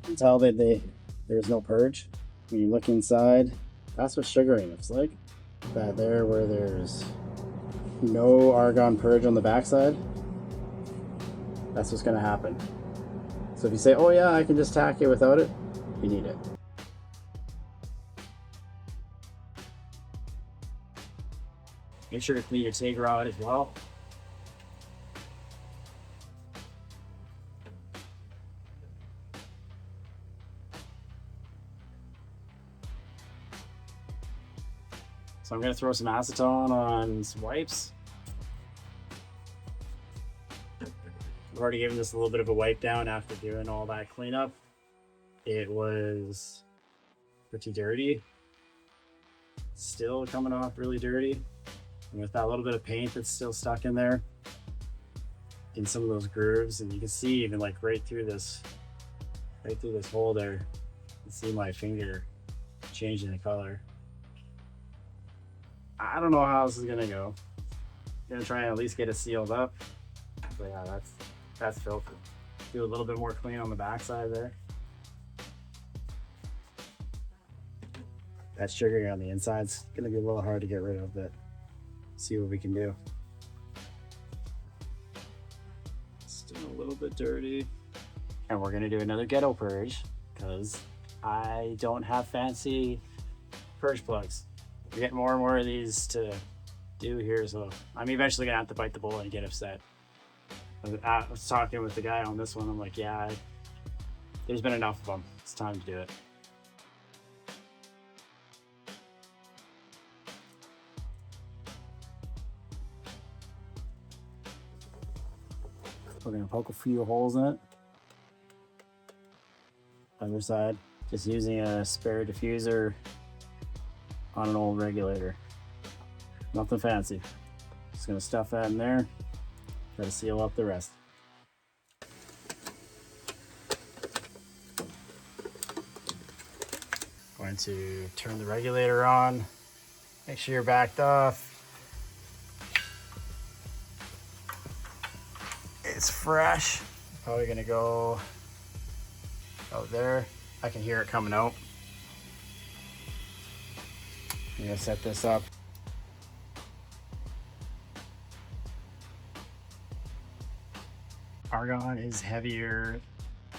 can tell that there's no purge. When you look inside, that's what sugaring looks like. That there where there's no argon purge on the backside, that's what's going to happen. So if you say, oh yeah, I can just tack it without it, you need it. Make sure to clean your TIG rod as well. So I'm going to throw some acetone on some wipes. I've already given this a little bit of a wipe down after doing all that cleanup. It was pretty dirty. Still coming off really dirty. And with that little bit of paint that's still stuck in there, in some of those grooves, and you can see even like right through this hole there, you can see my finger changing the color. I don't know how this is gonna go. I'm gonna try and at least get it sealed up. But yeah, that's filthy. Do a little bit more clean on the backside there. That sugar on the inside's gonna be a little hard to get rid of, but see what we can do. Still a little bit dirty. And we're gonna do another ghetto purge because I don't have fancy purge plugs. We're getting more and more of these to do here, so I'm eventually gonna have to bite the bullet and get upset. I was talking with the guy on this one. I'm like, yeah, there's been enough of them. It's time to do it. We're gonna poke a few holes in it. Other side, just using a spare diffuser on an old regulator. Nothing fancy. Just gonna stuff that in there. Try to seal up the rest. Going to turn the regulator on. Make sure you're backed off. It's fresh. Probably gonna go out there. I can hear it coming out. I'm gonna set this up. Argon is heavier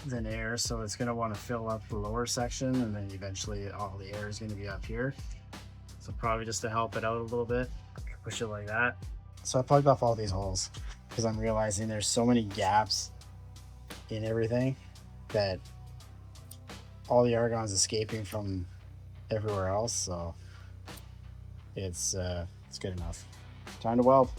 than air, so it's gonna want to fill up the lower section, and then eventually all the air is gonna be up here. So probably just to help it out a little bit, push it like that. So I plugged off all these holes because I'm realizing there's so many gaps in everything that all the argon is escaping from everywhere else. So it's good enough. Time to weld.